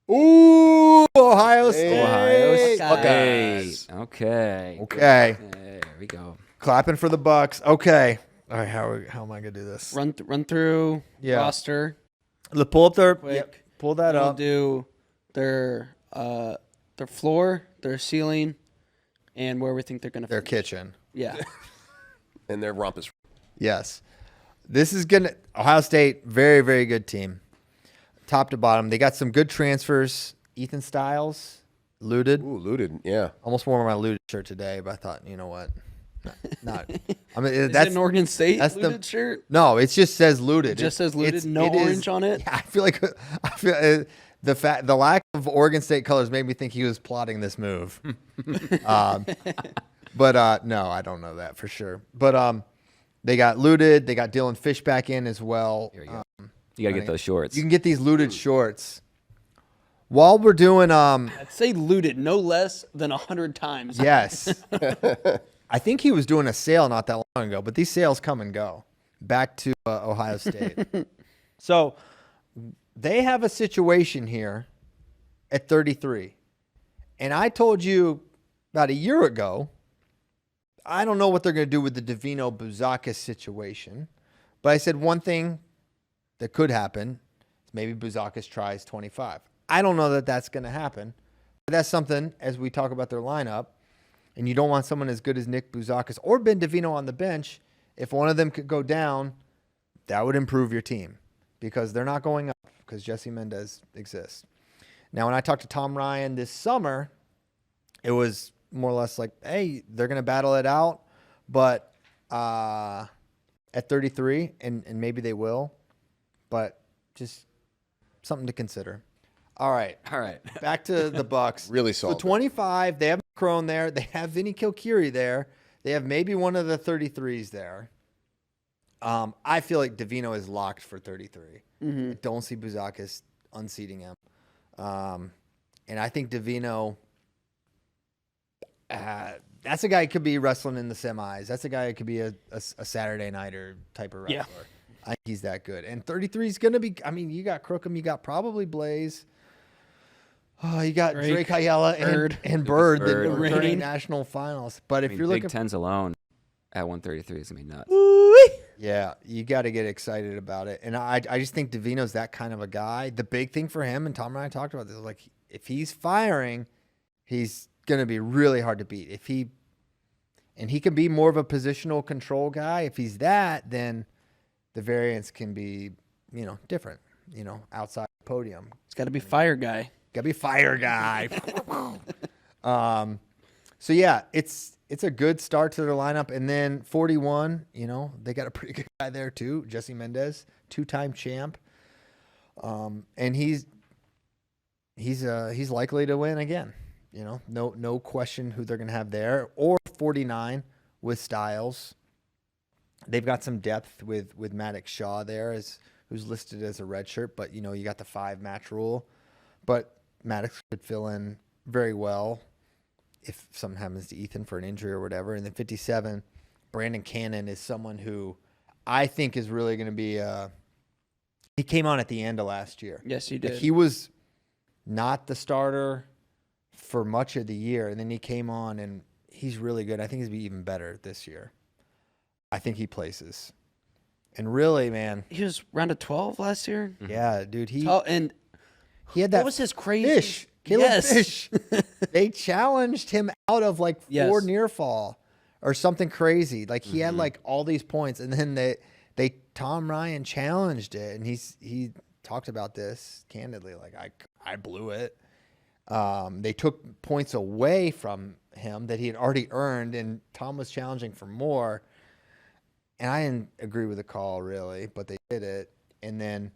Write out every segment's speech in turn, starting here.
Ooh, Ohio State. Buckeyes. Okay. Okay. There we go. Clapping for the Bucks. Okay. All right, how am I going to do this? Run through roster. Let's pull up their Quick. Yep, pull that We'll up. do their floor, their ceiling, and where we think they're going to Their kitchen. Yeah. And their rumpus. Yes. This is going to Ohio State, very, very good team. Top to bottom. They got some good transfers. Ethan Styles, looted. Ooh, looted. Yeah. Almost wore my looted shirt today, but I thought, you know what? Not. I mean, Is that's it an Oregon State that's looted shirt? No, it just says looted. It just says looted. It Orange is, on it. Yeah, I feel the lack of Oregon State colors made me think he was plotting this move. But no, I don't know that for sure. But they got looted. They got Dylan Fish back in as well. Here you go. You got to get those shorts. You can get these looted shorts. While we're doing I'd say looted no less than 100 times. yes. I think he was doing a sale not that long ago, but these sales come and go. Back to Ohio State. So they have a situation here at 33. And I told you about a year ago, I don't know what they're going to do with the Davino Bouzakis situation. But I said one thing that could happen is maybe Bouzakis tries 25. I don't know that that's going to happen. But that's something, as we talk about their lineup, and you don't want someone as good as Nick Bouzakis or Ben Davino on the bench. If one of them could go down, that would improve your team because they're not going up because Jesse Mendez exists. Now, when I talked to Tom Ryan this summer, it was more or less like, hey, they're going to battle it out, but at 33, and maybe they will, but just something to consider. All right. Back to the Bucks. Really So solid. 25, they have Crone there. They have Vinny Kilkiri there. They have maybe one of the 33s there. I feel like Davino is locked for 33. Mm-hmm. I don't see Bouzakis unseating him. And I think Davino, that's a guy who could be wrestling in the semis. That's a guy who could be a Saturday nighter type of wrestler. Yeah. I think he's that good. And 33 is going to be, I mean, you got Crookham, you got probably Blaze. Oh, you got Drake Ayala and Bird, the returning national finals. But if you're Big looking, Tens alone at 133 is going to be nuts. yeah, you got to get excited about it. And I just think Davino's that kind of a guy. The big thing for him, and Tom and I talked about this, like if he's firing, he's going to be really hard to beat. And he can be more of a positional control guy. If he's that, then the variance can be, different, outside the podium. It's got to be fire guy. Got to be fire guy. So yeah, it's a good start to their lineup. And then 41, they got a pretty good guy there too, Jesse Mendez, 2-time champ. And he's likely to win again. No question who they're going to have there. Or 49 with Styles. They've got some depth with Maddox Shaw there, who's listed as a redshirt, but you got the 5-match rule. But Maddox could fill in very well if something happens to Ethan for an injury or whatever. And then 57, Brandon Cannon is someone who I think is really going to be he came on at the end of last year. Yes, he did. He was not the starter for much of the year, and then he came on, and he's really good. I think he's going to be even better this year. I think he places. And really, man. He was round of 12 last year. Yeah, dude. He had that. What was his crazy? Fish. Caleb Fish. They challenged him out of like 4 near fall or something crazy. Like he had like all these points, and then Tom Ryan challenged it, and he talked about this candidly. Like I blew it. They took points away from him that he had already earned, and Tom was challenging for more. And I didn't agree with the call, really, but they did it. And then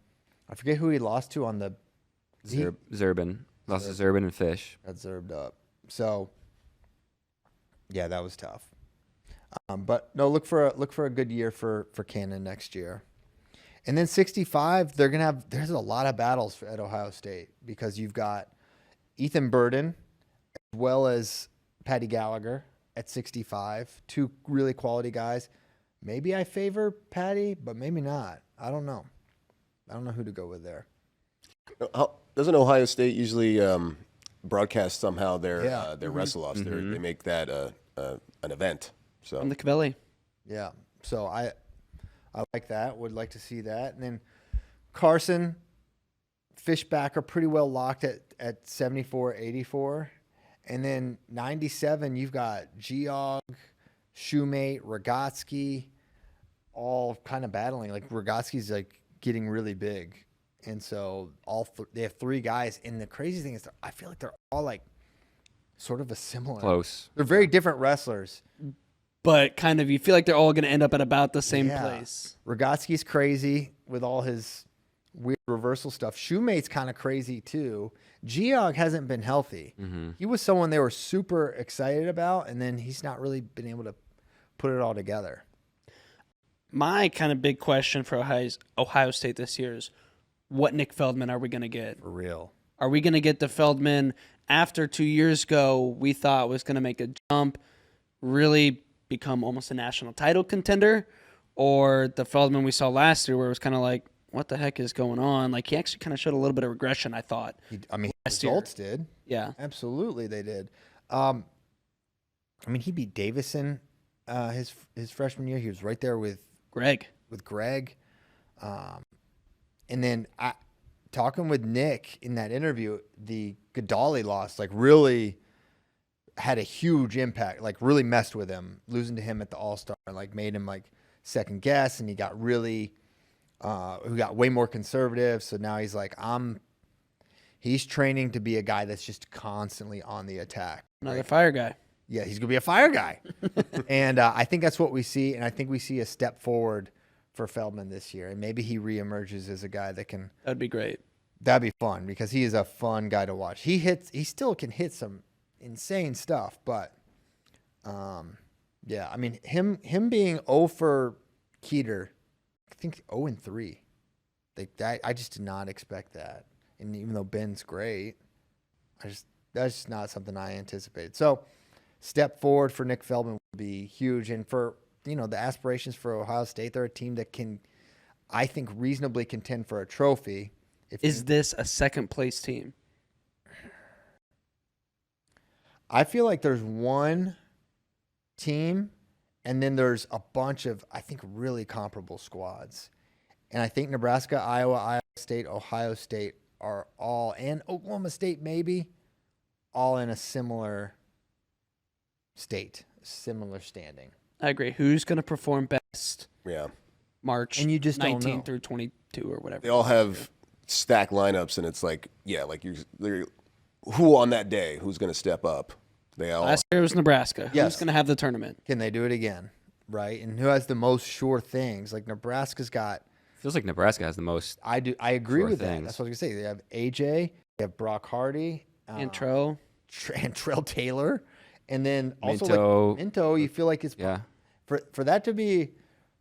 I forget who he lost to on the Zerbin. Lost to Zerbin and Fish. Got zerbed up. So, yeah, that was tough. But no, look for a good year for Cannon next year. And then 65, there's a lot of battles at Ohio State because you've got Ethan Burden as well as Patty Gallagher at 65, 2 really quality guys. Maybe I favor Patty, but maybe not. I don't know. I don't know who to go with there. Doesn't Ohio State usually broadcast somehow their Yeah. wrestle-offs? They make that an event. So On the Cavelli. Yeah. So I like that. Would like to see that. And then Carson, Fishback are pretty well locked at 74, 84. And then 97, you've got Geog, Shoemate, Rogotsky, all kind of battling. Like Rogotsky's like getting really big. And so they have 3 guys. And the crazy thing is I feel like they're all like sort of a similar. Close. They're very different wrestlers. But kind of, you feel like they're all going to end up at about the same Yeah. place. Rogotsky's crazy with all his weird reversal stuff. Shoemate's kind of crazy too. Geog hasn't been healthy. He was someone they were super excited about, and then he's not really been able to put it all together. My kind of big question for Ohio State this year is, what Nick Feldman are we going to get? For real. Are we going to get the Feldman after 2 years ago we thought was going to make a jump, really become almost a national title contender? Or the Feldman we saw last year where it was kind of like, what the heck is going on? Like, he actually kind of showed a little bit of regression, I thought. Last year. Results did. Yeah. Absolutely, they did. He beat Davison his freshman year. He was right there with Greg. And then talking with Nick in that interview, the Godali loss like really had a huge impact, like really messed with him. Losing to him at the All-Star like made him like second guess, and he got really who got way more conservative. So now he's like, he's training to be a guy that's just constantly on the attack. Another fire guy. Yeah, he's going to be a fire guy. And I think that's what we see. And I think we see a step forward for Feldman this year. And maybe he reemerges as a guy that can. That'd be great. That'd be fun because he is a fun guy to watch. He still can hit some insane stuff. But, yeah, I mean, him being 0 for Keeter, I think 0-3. I just did not expect that. And even though Ben's great, that's just not something I anticipated. So, step forward for Nick Feldman would be huge. And for, the aspirations for Ohio State, they're a team that can, I think, reasonably contend for a trophy. Is this a second-place team? I feel like there's one team, and then there's a bunch of, I think, really comparable squads. And I think Nebraska, Iowa, Iowa State, Ohio State are all, and Oklahoma State maybe, all in a similar state, similar standing. I agree. Who's going to perform best yeah, And March you just don't 19 know. through 22 or whatever? they all have stacked lineups, and it's like, who on that day, who's going to step up? They all. Last year was Nebraska. Yes. Who's going to have the tournament? Can they do it again? Right? And who has the most sure things? Like Nebraska's got. Feels like Nebraska has the most. I agree Sure with that. things. That's what I was gonna say. They have AJ, they have Brock Hardy, Intro. and Trell Taylor, and then also Minto. like Minto. You feel like it's Yeah. for that to be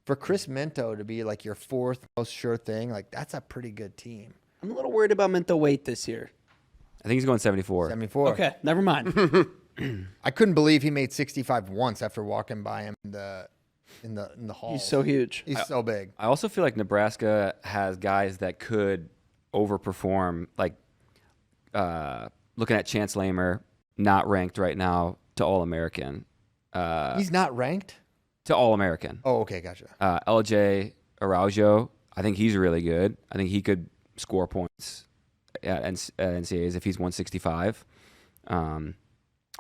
for Chris Minto to be like your 4th most sure thing. Like that's a pretty good team. I'm a little worried about Minto weight this year. I think he's going 74. 74. Okay, never mind. I couldn't believe he made 65 once after walking by him in the hall. He's so huge. He's so big. I also feel like Nebraska has guys that could overperform. Like looking at Chance Lamer, not ranked right now to All-American. He's not ranked. To All-American. Oh, okay, gotcha. LJ Araujo, I think he's really good. I think he could score points at NCAAs if he's 165.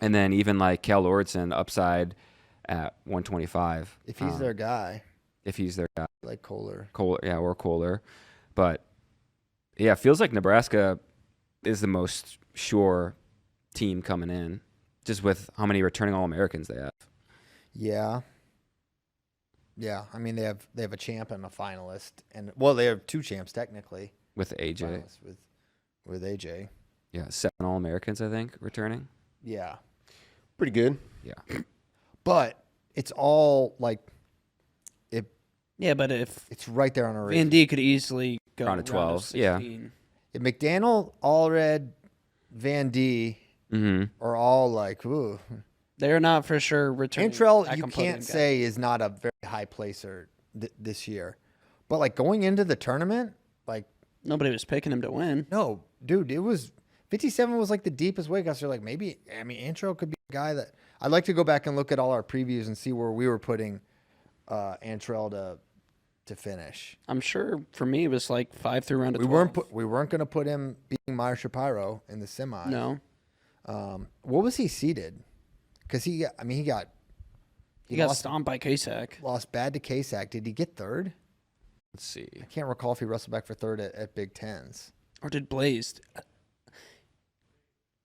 And then even like Cal Lordson upside at 125. If he's their guy, If he's their guy. like Kohler. Or Kohler. But, yeah, it feels like Nebraska is the most sure team coming in, just with how many returning All-Americans they have. Yeah. Yeah, I mean they have a champ and a finalist, and well they have 2 champs technically. With AJ. Finalists with AJ. Yeah, 7 All-Americans, I think, returning. Yeah, pretty good. Yeah. but it's all like Yeah, but if it's right there on a race. Van D could easily go Round of 12, yeah. 16. If McDaniel, Allred, Van D are all like, ooh. They're not for sure returning. Cantrell, back you on can't podium guy. say is not a very high placer this year, but like going into the tournament, like Nobody was picking him to win. No, dude, it was 57 was like the deepest weight class. They're like, maybe, I mean, Antrell could be a guy that I'd like to go back and look at all our previews and see where we were putting Antrell to finish. I'm sure for me it was like 5 through round of We 12. weren't going to put him beating Meyer Shapiro in the semi. No. What was he seeded? Because he got lost, stomped by Kasak. lost bad to Kasak. Did he get third? Let's see. I can't recall if he wrestled back for third at Big Tens. Or did Blazed?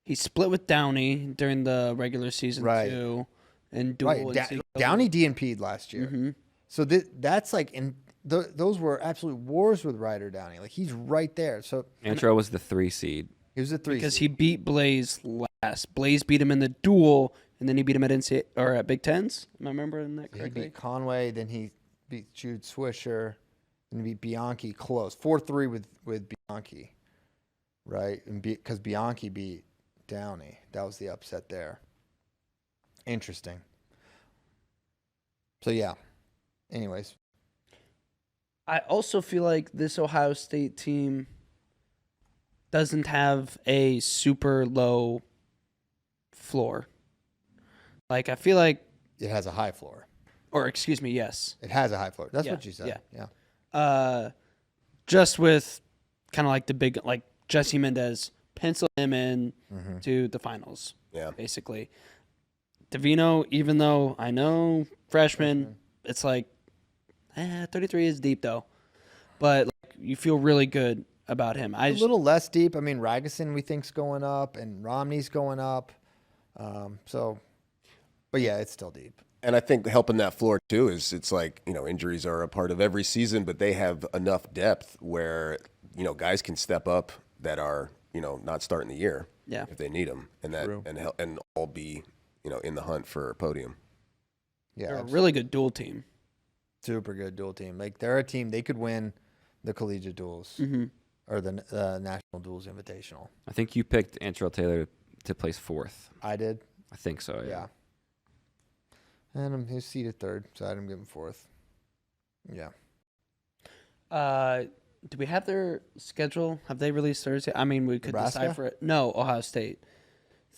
He split with Downey during the regular season Right. too, and Right, dual. Downey DNP'd last year. Mm-hmm. So that's like those were absolute wars with Ryder Downey. Like he's right there. So Antrell was the 3 seed. he was a 3 because seed. he beat Blaze last. Blaze beat him in the duel, and then he beat him at NCAA or at Big Tens. Am I remembering that He correctly? beat Conway, then he beat Jude Swisher, then he beat Bianchi close. 4-3 with Bianchi, right? And because Bianchi beat Downey. That was the upset there. Interesting. So, yeah. Anyways. I also feel like this Ohio State team doesn't have a super low floor. Like, I feel like, It has a high floor. or excuse me, yes. It has a high floor. That's Yeah, what you said. yeah. Yeah. Just with kind of like the big, like Jesse Mendez penciled him in to the finals, Yeah. basically. Davino, even though I know freshman, it's like 33 is deep though, but like, you feel really good about him. A little less deep. I mean, Ragusan we think's going up, and Romney's going up. But yeah, it's still deep. And I think helping that floor too is it's like, injuries are a part of every season, but they have enough depth where, guys can step up that are, not starting the year if they need them, and that True. and all be, in the hunt for a podium. Yeah, They're a really good dual team. super good dual team. Like they're a team they could win the collegiate duels or the national duels invitational. I think you picked Antrell Taylor to place 4th. I did. I think so, Yeah. And he's seated third, so I had him give him 4th. Yeah. Do we have their schedule? Have they released Thursday? I mean, we could Nebraska? decipher it. No, Ohio State.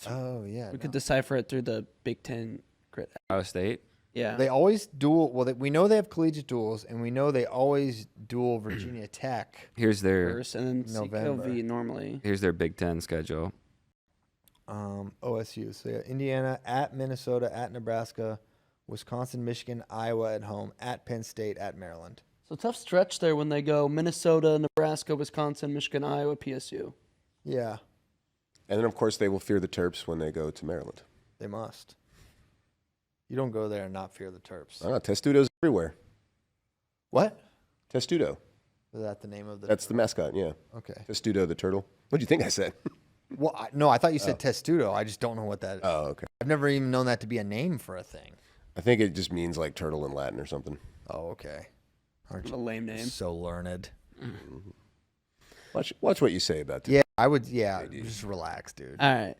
Oh yeah. We could decipher it through the Big Ten grid. Ohio State. Yeah. They always duel. Well, we know they have collegiate duels, and we know they always duel Virginia Tech. Here's their First, and then November. CKV normally. here's their Big Ten schedule. OSU. So yeah, Indiana at Minnesota, at Nebraska, Wisconsin, Michigan, Iowa at home, at Penn State, at Maryland. So tough stretch there when they go Minnesota, Nebraska, Wisconsin, Michigan, Iowa, PSU. Yeah, And then, of course, they will fear the Terps when they go to Maryland. they must. You don't go there and not fear the Terps. I don't know, Testudo's everywhere. What? Testudo. Is that the name of the? That's the mascot, yeah. Okay. Testudo the turtle. What do you think I said? Well, no, I thought you said Testudo. I just don't know what that. Oh, okay. I've never even known that to be a name for a thing. I think it just means like turtle in Latin or something. Oh, okay. Aren't What a you lame name. so learned? Watch what you say about that. Yeah, I would. Yeah, just relax, dude. All right.